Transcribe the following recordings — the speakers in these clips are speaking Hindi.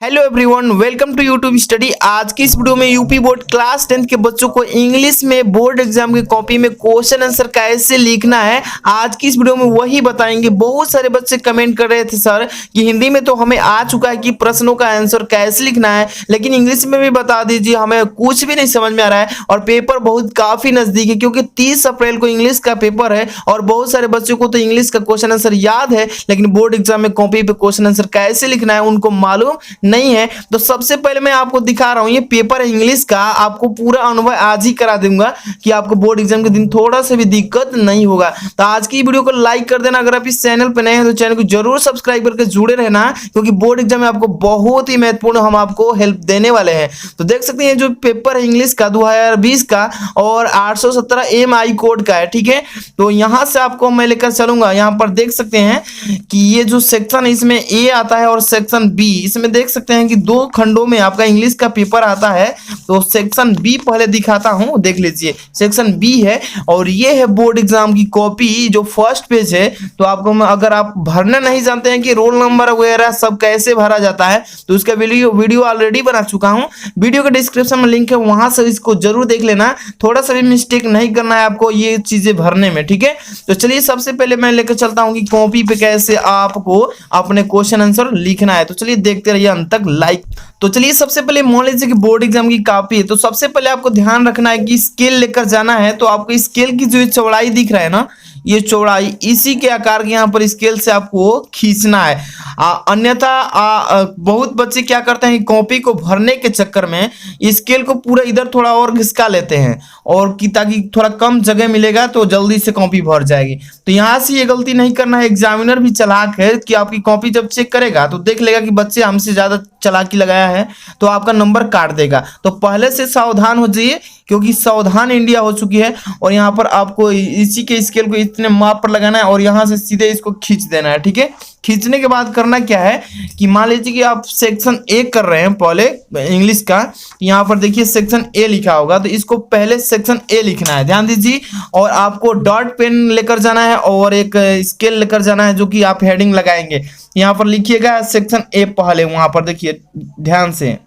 Hello everyone, welcome to YouTube study. आज की इस वीडियो में यूपी बोर्ड क्लास 10 के बच्चों को इंग्लिश में बोर्ड एग्जाम की कॉपी में क्वेश्चन आंसर कैसे लिखना है, आज की इस वीडियो में वही बताएंगे। बहुत सारे बच्चे कमेंट कर रहे थे सर कि हिंदी में तो हमें आ चुका है कि प्रश्नों का आंसर कैसे लिखना है, लेकिन इंग्लिश में भी बता दीजिए, हमें कुछ भी नहीं समझ में आ रहा है। और पेपर बहुत काफी नजदीक है क्योंकि 30 अप्रैल को इंग्लिश का पेपर है और बहुत सारे बच्चों को तो इंग्लिश का क्वेश्चन आंसर याद है, लेकिन बोर्ड एग्जाम में कॉपी पे क्वेश्चन आंसर कैसे लिखना है उनको मालूम नहीं है। तो सबसे पहले मैं आपको दिखा रहा हूं, ये पेपर है इंग्लिश का, आपको पूरा अनुभव आज ही करा दूंगा कि आपको बोर्ड एग्जाम के दिन थोड़ा सा भी दिक्कत नहीं होगा। तो आज की वीडियो को लाइक कर देना, अगर आप इस चैनल पर नए हैं तो चैनल को जरूर सब्सक्राइब करके जुड़े रहना, क्योंकि बोर्ड एग्जाम में आपको बहुत ही महत्वपूर्ण हम आपको हेल्प देने वाले हैं। तो देख सकते हैं जो पेपर है इंग्लिश का 2020 का और 817 MI कोड का है, ठीक है। तो यहां से आपको मैं लेकर चलूंगा, यहां पर देख सकते हैं कि ये जो सेक्शन है इसमें ए आता है और सेक्शन बी, इसमें देख सकते हैं कि दो खंडों में आपका इंग्लिश का पेपर आता है। तो सेक्शन बी पहले दिखाता हूं, देख लीजिए सेक्शन बी है और ये है बोर्ड एग्जाम की कॉपी जो फर्स्ट पेज है। तो आपको अगर आप भरना नहीं जानते हैं कि रोल नंबर वगैरह सब कैसे भरा जाता है तो उसका वीडियो ऑलरेडी बना चुका हूं, वीडियो के डिस्क्रिप्शन में लिंक है, वहां से इसको जरूर देख लेना। थोड़ा सा भी मिस्टेक नहीं करना है आपको ये चीजें भरने में, ठीक है। तो चलिए सबसे पहले मैं लेकर चलता हूं कि कॉपी पे कैसे आपको अपने क्वेश्चन आंसर लिखना है। तो चलिए देखते रहिए अंत तक लाइक। तो चलिए सबसे पहले मान लीजिए कि बोर्ड एग्जाम की कॉपी है, तो सबसे पहले आपको ध्यान रखना है कि स्केल लेकर जाना है। तो आपको स्केल की जो चौड़ाई दिख रहा है ना, ये चौड़ाई इसी के आकार के यहाँ पर स्केल से आपको खींचना है। अन्यथा बहुत बच्चे क्या करते हैं, कॉपी को भरने के चक्कर में स्केल को पूरा इधर थोड़ा और घिसका लेते हैं और कि ताकि थोड़ा कम जगह मिलेगा तो जल्दी से कॉपी भर जाएगी। तो यहाँ से ये गलती नहीं करना है। एग्जामिनर भी चालाक है कि आपकी कॉपी जब चेक करेगा तो देख लेगा कि बच्चे हमसे ज्यादा चालाकी लगाया है तो आपका नंबर काट देगा। तो पहले से सावधान हो जाइए क्योंकि सावधान इंडिया हो चुकी है। और यहाँ पर आपको इसी के स्केल को इतने माप पर लगाना है और यहाँ से सीधे इसको खींच देना है, ठीक है। खींचने के बाद करना क्या है कि मान लीजिए कि आप सेक्शन ए कर रहे हैं पहले इंग्लिश का, यहाँ पर देखिए सेक्शन ए लिखा होगा, तो इसको पहले सेक्शन ए लिखना है, ध्यान दीजिए। और आपको डॉट पेन लेकर जाना है और एक स्केल लेकर जाना है जो कि आप हेडिंग लगाएंगे। यहाँ पर लिखिएगा सेक्शन ए पहले, वहां पर देखिए ध्यान से,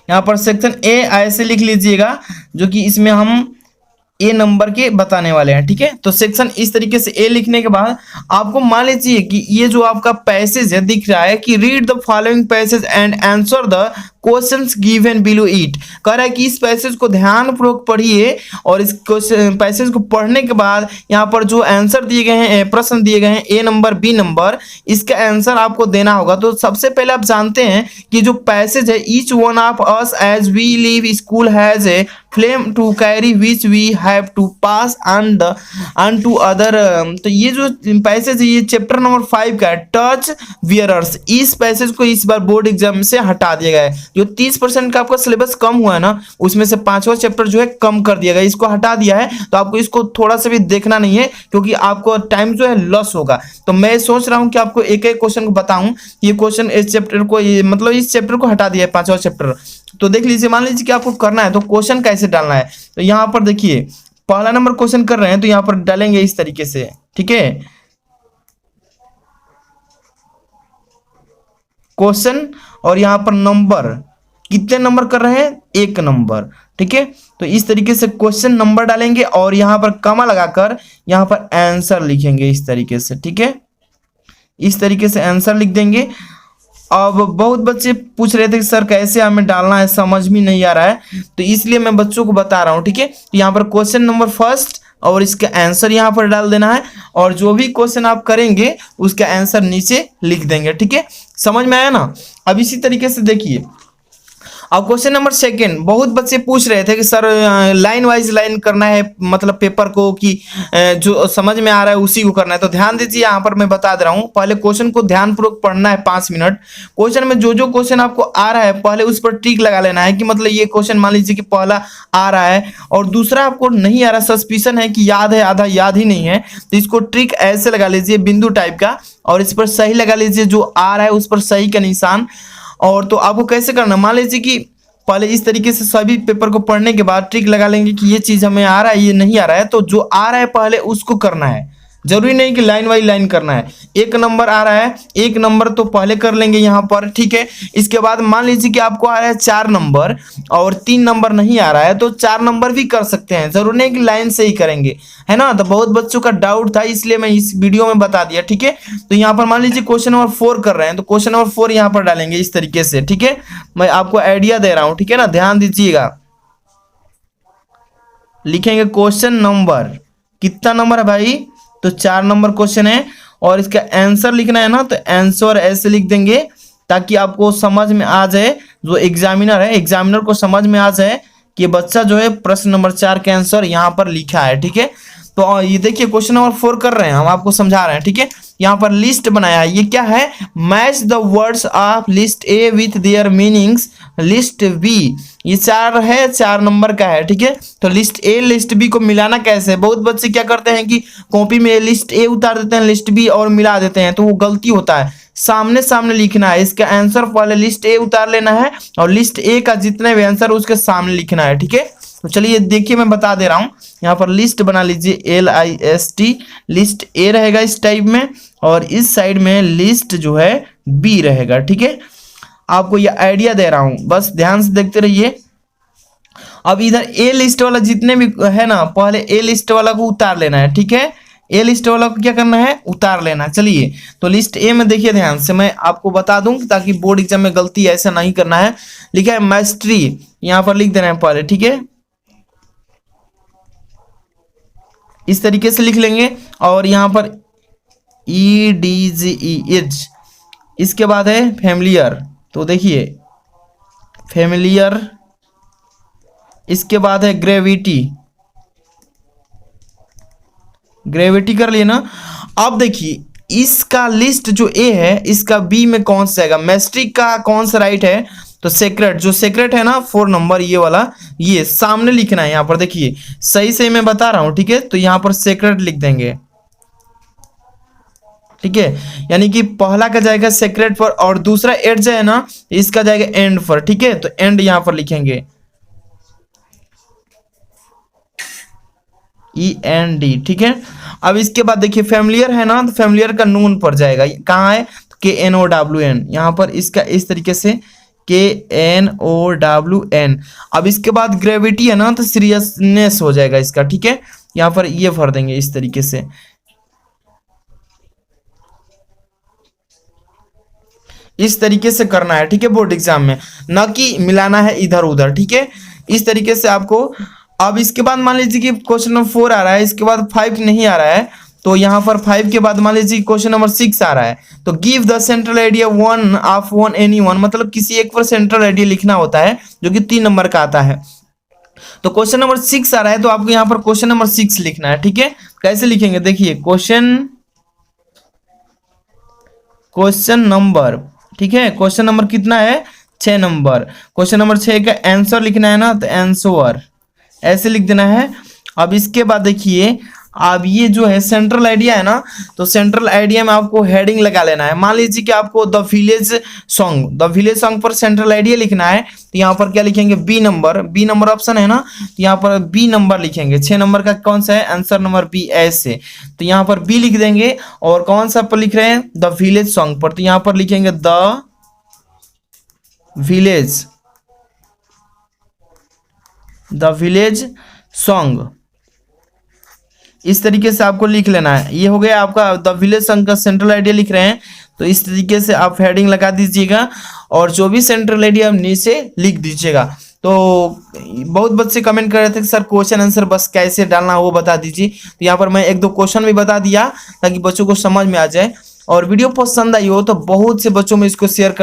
यहाँ पर सेक्शन ए ऐसे लिख लीजिएगा जो कि इसमें हम ए नंबर के बताने वाले हैं, ठीक है। तो सेक्शन इस तरीके से ए लिखने के बाद आपको मान लीजिए कि ये जो आपका पैसेज है दिख रहा है कि read the following passage and answer the questions given below it. कह रहा है कि इस पैसेज को ध्यानपूर्वक पढ़िए और इस पैसेज को पढ़ने के बाद यहाँ पर जो आंसर दिए गए हैं, प्रश्न दिए गए हैं ए नंबर बी नंबर, इसका आंसर आपको देना होगा। तो सबसे पहले आप जानते हैं कि जो पैसेज है, each one of us as we leave school has a flame to carry which we have to pass on to other. तो ये जो पैसेज है ये चैप्टर नंबर 5 का है, टच वियरर्स। इस पैसेज को इस बार बोर्ड एग्जाम से हटा दिया गया है। जो 30% का आपका सिलेबस कम हुआ है ना, उसमें से 5वां चैप्टर जो है कम कर दिया गया, इसको हटा दिया है। तो आपको इसको थोड़ा सा भी देखना नहीं है क्योंकि आपको टाइम जो है लॉस होगा। तो मैं सोच रहा हूं कि आपको एक एक क्वेश्चन को बताऊं। ये क्वेश्चन इस चैप्टर को, मतलब इस चैप्टर को हटा दिया है 5वां चैप्टर। तो देख लीजिए, मान लीजिए कि आपको करना है तो क्वेश्चन कैसे डालना है। तो यहाँ पर देखिए पहला नंबर क्वेश्चन कर रहे हैं तो यहाँ पर डालेंगे इस तरीके से, ठीक है। क्वेश्चन और यहाँ पर नंबर, कितने नंबर कर रहे हैं, 1 नंबर, ठीक है। तो इस तरीके से क्वेश्चन नंबर डालेंगे और यहाँ पर कमा लगाकर यहाँ पर आंसर लिखेंगे इस तरीके से, ठीक है। इस तरीके से आंसर लिख देंगे। अब बहुत बच्चे पूछ रहे थे कि सर कैसे हमें डालना है, समझ में नहीं आ रहा है, तो इसलिए मैं बच्चों को बता रहा हूँ, ठीक है। यहाँ पर क्वेश्चन नंबर फर्स्ट और इसका आंसर यहाँ पर डाल देना है और जो भी क्वेश्चन आप करेंगे उसका आंसर नीचे लिख देंगे, ठीक है। समझ में आया ना। अब इसी तरीके से देखिए, अब क्वेश्चन नंबर 2, बहुत बच्चे पूछ रहे थे कि सर लाइन वाइज लाइन करना है, मतलब पेपर को कि जो समझ में आ रहा है उसी को करना है। तो ध्यान दीजिए, यहाँ पर मैं बता दे रहा हूँ, पहले क्वेश्चन को ध्यानपूर्वक पढ़ना है 5 मिनट। क्वेश्चन में जो जो क्वेश्चन आपको आ रहा है पहले उस पर टिक लगा लेना है कि मतलब ये क्वेश्चन मान लीजिए कि पहला आ रहा है और दूसरा आपको नहीं आ रहा, सस्पिशन है कि याद है आधा याद ही नहीं है, तो इसको ट्रिक ऐसे लगा लीजिए बिंदु टाइप का और इस पर सही लगा लीजिए, जो आ रहा है उस पर सही का निशान। और तो आपको कैसे करना, मान लीजिए कि पहले इस तरीके से सभी पेपर को पढ़ने के बाद ट्रिक लगा लेंगे कि ये चीज हमें आ रहा है, ये नहीं आ रहा है, तो जो आ रहा है पहले उसको करना है। जरूरी नहीं कि लाइन बाई लाइन करना है। एक नंबर आ रहा है, एक नंबर तो पहले कर लेंगे यहाँ पर, ठीक है। इसके बाद मान लीजिए कि आपको आ रहा है 4 नंबर और 3 नंबर नहीं आ रहा है तो 4 नंबर भी कर सकते हैं, जरूरी नहीं कि लाइन से ही करेंगे, है ना। तो बहुत बच्चों का डाउट था, इसलिए मैं इस वीडियो में बता दिया, ठीक है। तो यहाँ पर मान लीजिए क्वेश्चन नंबर 4 कर रहे हैं तो क्वेश्चन नंबर 4 यहाँ पर डालेंगे इस तरीके से, ठीक है। मैं आपको आइडिया दे रहा हूँ, ठीक है ना, ध्यान दीजिएगा। लिखेंगे क्वेश्चन नंबर, कितना नंबर है भाई, तो 4 नंबर क्वेश्चन है और इसका आंसर लिखना है ना, तो आंसर ऐसे लिख देंगे ताकि आपको समझ में आ जाए, जो एग्जामिनर है एग्जामिनर को समझ में आ जाए कि बच्चा जो है प्रश्न नंबर 4 का आंसर यहाँ पर लिखा है, ठीक है। तो ये देखिए क्वेश्चन नंबर 4 कर रहे हैं, हम आपको समझा रहे हैं, ठीक है। यहाँ पर लिस्ट बनाया है, ये क्या है, match the words of list A with their meanings list B. ये 4 है, 4 नंबर का है, ठीक है। तो लिस्ट ए लिस्ट बी को मिलाना कैसे, बहुत बच्चे क्या करते हैं कि कॉपी में लिस्ट ए उतार देते हैं, लिस्ट बी और मिला देते हैं, तो वो गलती होता है। सामने सामने लिखना है, इसका आंसर पहले लिस्ट ए उतार लेना है और लिस्ट ए का जितने भी आंसर उसके सामने लिखना है, ठीक है। तो चलिए देखिए मैं बता दे रहा हूँ, यहाँ पर लिस्ट बना लीजिए, LIST, लिस्ट ए रहेगा इस टाइप में और इस साइड में लिस्ट जो है बी रहेगा, ठीक है। आपको ये आइडिया दे रहा हूँ, बस ध्यान से देखते रहिए। अब इधर ए लिस्ट वाला जितने भी है ना, पहले ए लिस्ट वाला को उतार लेना है, ठीक है। ए लिस्ट वाला को क्या करना है, उतार लेना। चलिए तो लिस्ट ए में देखिए ध्यान से, मैं आपको बता दूं ताकि बोर्ड एग्जाम में गलती ऐसा नहीं करना है। लिखा है मैस्ट्री, यहाँ पर लिख देना है पहले, ठीक है, इस तरीके से लिख लेंगे। और यहाँ पर EDGE, इसके बाद है फैमिलियर, तो देखिए फैमिलियर, इसके बाद है ग्रेविटी, ग्रेविटी कर लिए ना। अब देखिए इसका लिस्ट जो ए है इसका बी में कौन सा आएगा, मैस्ट्रिक का कौन सा राइट है, तो सेक्रेट, जो सेक्रेट है ना 4 नंबर ये वाला, ये सामने लिखना है। यहाँ पर देखिए सही से मैं बता रहा हूँ, ठीक है। तो यहाँ पर सेक्रेट लिख देंगे, ठीक है, यानी कि पहला का जाएगा सेक्रेट पर और दूसरा एड जो है ना इसका जाएगा एंड पर, ठीक है। तो एंड यहाँ पर लिखेंगे END, ठीक है। अब इसके बाद देखिए फैमिलियर है ना, तो फैमिलियर का नून पर जाएगा, कहाँ है, KNOWN, यहाँ पर इसका इस तरीके से KNOWN। अब इसके बाद ग्रेविटी है ना, तो सीरियसनेस हो जाएगा इसका, ठीक है। यहाँ पर ये भर देंगे इस तरीके से, इस तरीके से करना है, ठीक है, बोर्ड एग्जाम में, ना कि मिलाना है इधर उधर, ठीक है। इस तरीके से आपको। अब इसके बाद मान लीजिए कि क्वेश्चन नंबर 4 आ रहा है, इसके बाद 5 नहीं आ रहा है, तो यहाँ पर 5 के बाद मान लीजिए क्वेश्चन नंबर 6 आ रहा है, तो give the central idea one of one any one, मतलब किसी एक पर सेंट्रल आइडिया लिखना होता है जो कि 3 नंबर का आता है। तो क्वेश्चन नंबर 6 आ रहा है तो आपको यहाँ पर क्वेश्चन नंबर 6 लिखना है, ठीक है। कैसे लिखेंगे, देखिए क्वेश्चन नंबर, ठीक है, क्वेश्चन नंबर कितना है, 6 नंबर। क्वेश्चन नंबर 6 का आंसर लिखना है ना, तो आंसर ऐसे लिख देना है। अब इसके बाद देखिए अब ये जो है सेंट्रल आइडिया है ना, तो सेंट्रल आइडिया में आपको हेडिंग लगा लेना है। मान लीजिए कि आपको द विलेज सॉन्ग पर सेंट्रल आइडिया लिखना है, तो यहाँ पर क्या लिखेंगे, बी नंबर ऑप्शन है ना, तो यहाँ पर बी नंबर लिखेंगे। 6 नंबर का कौन सा है, आंसर नंबर बी ऐसे, तो यहाँ पर बी लिख देंगे। और कौन सा पर लिख रहे हैं, द विलेज सॉन्ग पर, तो यहाँ पर लिखेंगे द विलेज सॉन्ग, इस तरीके से आपको लिख लेना है। ये हो गया आपका द विलेज सॉन्ग का सेंट्रल आइडिया लिख रहे हैं, तो इस तरीके से आप हेडिंग लगा दीजिएगा और जो भी सेंट्रल आइडिया आप नीचे लिख दीजिएगा। तो बहुत बच्चे कमेंट कर रहे थे कि सर क्वेश्चन आंसर बस कैसे डालना वो बता दीजिए, तो यहाँ पर मैं 1-2 क्वेश्चन भी बता दिया ताकि बच्चों को समझ में आ जाए। और वीडियो पसंद आई हो तो बहुत से बच्चों में इसको शेयर कर